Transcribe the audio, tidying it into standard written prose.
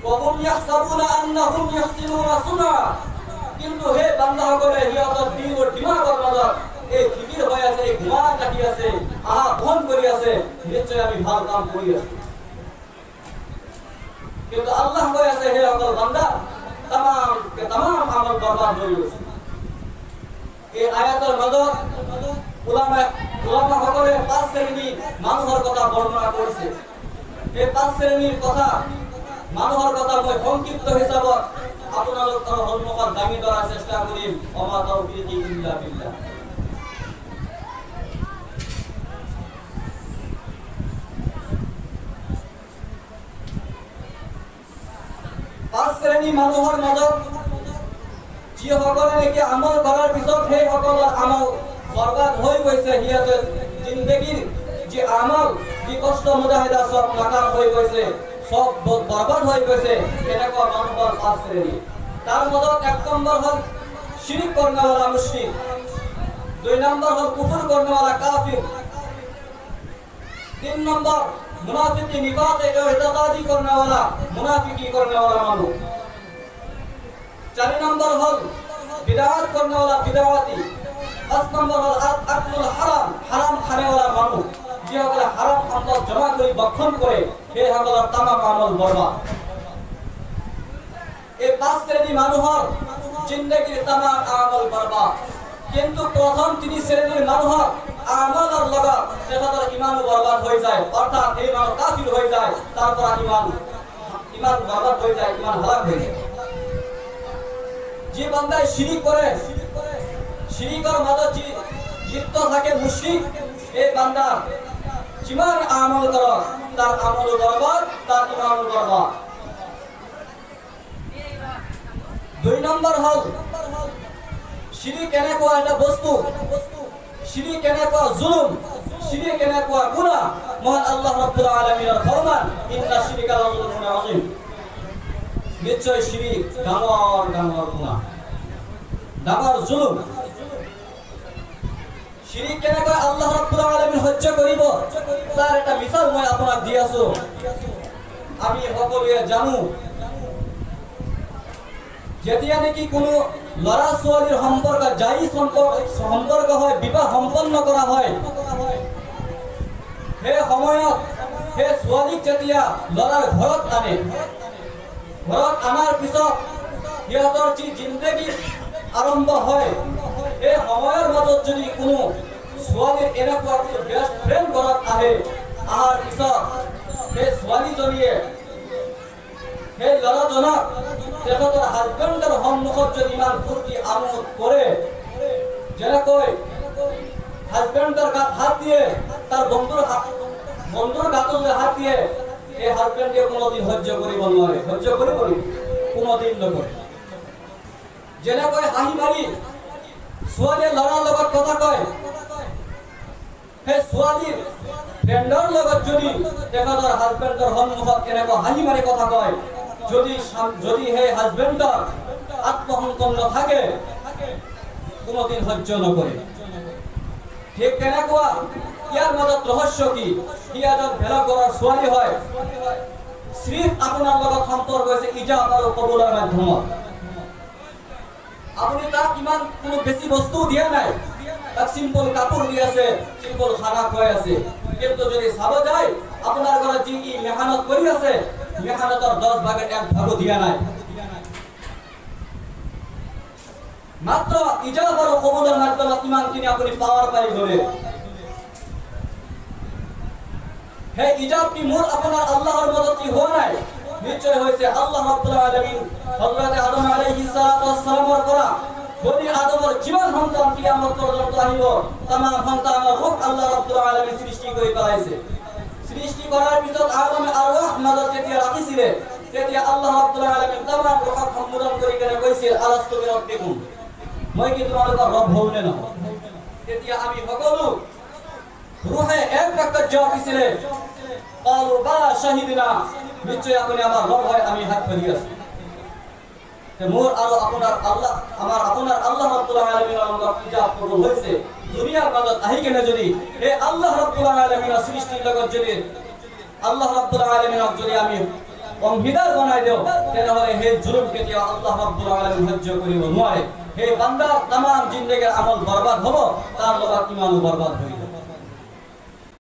ওয়াহুম ইয়াহসাবুনা আন্নাহুম ইউহসিনুনা সুনা, কিন্তু হে বান্দাসকলে সিহঁতৰ দিল ও দিমাগৰ মাজত এই ফিকিৰ হৈ আছে, এই গুমান কাটি আছে, আহা বহন কৰি আছে, নিশ্চয় আমি ভাল কাম কৰি আছো। কিন্তু আল্লাহ কৈ আছে হে সকল বান্দা তামাম আমল বৰবাদ হৈ গৈছে। এই আয়াতৰ মাজত উলামাসকলে 5 শ্ৰেণীৰ মানুহৰ কথা বৰ্ণনা কৰিছে। এই 5 শ্ৰেণীৰ কথা মানুহৰ কথা মই সংক্ষিপ্ত হিচাপত আপোনালোকৰ সন্মুখত দাঙি ধৰাৰ চেষ্টা কৰিম। অমা তাওফীকি ইল্লা বিল্লাহ। পাঁচ শ্ৰেণী মানুহৰ মাজত যিসকলে নেকি আমল কৰাৰ পিছত সেই সকলৰ আমল বৰবাদ হৈ গৈছে, সিহঁতৰ জিন্দগীৰ যি আমল, যি কষ্ট মুজাহিদা সব নাকাম হৈ গৈছে, সব বৰবাদ হৈ গৈছে, এনেকুৱা মানুহৰ 5 শ্ৰেণী। তার মধ্যে 1 নম্বর হল শিরিক करने वाला मुशरिक, 2 নম্বর হল কুফর करने वाला काफिर, 3 নম্বর मुनाफिकी निफाक इत्यादि करने वाला मुनाफिकी करने वाला मानू, 4 নম্বর হল बिदअत करने वाला बिदअती, 5 নম্বর হল अक्लुल हराम हराम खाने वाला मानू, যে সকলে হারাম সম্পদ জমা করে ভক্ষণ করে সেই সকলের তামাম আমল বরবাদ। এই 5 শ্রেণী মানুহৰ জিন্দগীৰ তামাম আমল বৰবাদ। কিন্তু প্ৰথম 3 শ্ৰেণীৰ মানুহৰ আমলৰ লগত তেখেতৰ ইমানো বরবাদ হৈ যায়, অর্থাৎ এই মানুহ কাফির হৈ যায়, তারপর ইমান বরবাদ হৈ যায়, ইমান হালাক হৈ যায়। যে বান্দাই শিরিক করে, শিরিকের মাজত যে লিপ্ত থাকে মুশরিক, এই বান্দা যিমান আমল করে তার আমল বরবাদ, তার ইমান বরবাদ। 2 নম্বর হল শিরিক এনেকুৱা এটা বস্তু, শিৰিক এনেকুৱা জুলুম, শিৰিক এনেকুৱা গুনাহ, মহান আল্লাহ ৰাব্বুল আলামিনেৰ ফৰমান ইন্না শিৰিকা লাযুলমুন আযীম। নিশ্চয় শিৰিক ডাঙৰ ডাঙৰ গুনাহ, ডাঙৰ জুলুম। শিৰিক কেনেকৈ আল্লাহ ৰাব্বুল আলামিন সহ্য কৰিব, তাৰ এটা মিছাল মই আপোনাক দি আছো। আমি সকলোৱে জানো যেতিয়া নেকি কোনো লৰা ছোৱালীৰ সম্পৰ্ক জায়েজ সম্পৰ্ক হয়, বিবাহ সম্পন্ন কৰা হয়, সেই সময়ত সেই ছোৱালীক যেতিয়া লৰাৰ ঘৰত আনে, ঘৰত আনাৰ পিছত সিহঁতৰ যি জিন্দগী আৰম্ভ হয়, এই সময়ৰ মাজত যদি কোনো ছোৱালীৰ এনেকুৱা কোনো বেষ্ট ফ্ৰেণ্ড ঘৰত আহে, আহাৰ পিছত সেই ছোৱালীজনীয়ে সেই ল'ৰাজনক তেখেতৰ হাজবেণ্ডৰ সন্মুখত যদি ইমান ফূৰ্তি আমোদ কৰে, যেনেকৈ হাজবেণ্ডৰ গাত হাত দিয়ে, তাৰ বন্ধুৰ গাতলৈ হাত দিয়ে, এই হাজবেণ্ডে কোনোদিন সহ্য কৰিব নোৱাৰে, সহ্য কৰিব কোনোদিন নকৰে। যেনেকৈ হাঁহি মাৰি ছোৱালীয়ে ল'ৰাৰ লগত কথা কয়, সেই ছোৱালীৰ ফ্ৰেণ্ডৰ লগত যদি তেখেতৰ হাজবেণ্ডৰ সন্মুখত এনেকুৱা হাঁহি মাৰি কথা কয়, যদি সেই হাজবেণ্ডৰ আত্মসন্তুষ্ট নাথাকে, কোনোদিন সহ্য নকৰে। ঠিক তেনেকুৱা ইয়াৰ মাজত ৰহস্য কি? সি এজন বেলেগ ঘৰৰ ছোৱালী হয়, সিফ আপোনাৰ লগত সম্পৰ্ক হৈছে ইজাব আৰু কবুলৰ মাধ্যমত। আপুনি তাক ইমান কোনো বেছি বস্তু দিয়া নাই, তাক সিম্পল কাপোৰ দি আছে, সিম্পল খানা খুৱাই আছে, কিন্তু যদি চাব যায় আপোনাৰ ঘৰত যি মেহনত কৰি আছে, মেহনতৰ 10 ভাগৰ 1 ভাগো দিয়া নাই। মাত্ৰ ইজাব আৰু কবুলৰ মাধ্যমত ইমানখিনি আপুনি পাৱাৰ পাই গ'লে, সেই ইজাবটি মোৰ আপোনাৰ আল্লাহৰ মাজত কি হোৱা নাই, নিশ্চয় হৈছে আল্লাহ ৰাব্বুল আলামিন হযৰত আদম আলাইহিস সালাতু ওয়াস সালামৰ পৰা বনি আদমৰ যিমান সন্তান কিয়ামত পৰ্যন্ত আহিব, तमाम সন্তানৰ ৰূহ আল্লাহ ৰাব্বুল আলামিন সৃষ্টি কৰি পেলাইছে। সৃষ্টি কৰাৰ পিছত আদমে আৰওয়াহ মাজত যেতিয়া ৰাখিছিলে, তেতিয়া আল্লাহ ৰাব্বুল আলামিন तमाम ৰূহক সম্বোধন কৰি কেনে কৈছিল আলাস্তু বিৰব্বিকুম, মই কি তোমালোকৰ ৰব হওঁ নে নহয়? তেতিয়া আমি সকলো ৰূহে এক বাক্যত জবাব দিছিলে, ক্বালু বালা শাহিদনা, নিশ্চয় আপুনি আমাৰ ৰব হয়, আমি সাক্ষ্য দি আছো। মোৰ আৰু আপোনাৰ আল্লাহ, আমাৰ আপোনাৰ আল্লাহ ৰাব্বুল আলামিনৰ লগত ইজাব কবুল হৈছে। দুনিয়াৰ মাজত আহি কেনে যদি এই আল্লাহ ৰাব্বুল আলামিনৰ সৃষ্টিৰ লগত যদি আল্লাহ ৰাব্বুল আলামিনক যদি আমি অংশীদাৰ বনাই দিওঁ তেনেহ'লে সেই জুলুম কেতিয়াও আল্লাহ ৰাব্বুল আলামিন সহ্য কৰিব নোৱাৰে সেই বান্দাৰ তামাম জিন্দেগীৰ আমল বৰবাদ হ'ব তাৰ লগত ইমানো বৰবাদ হৈ যাব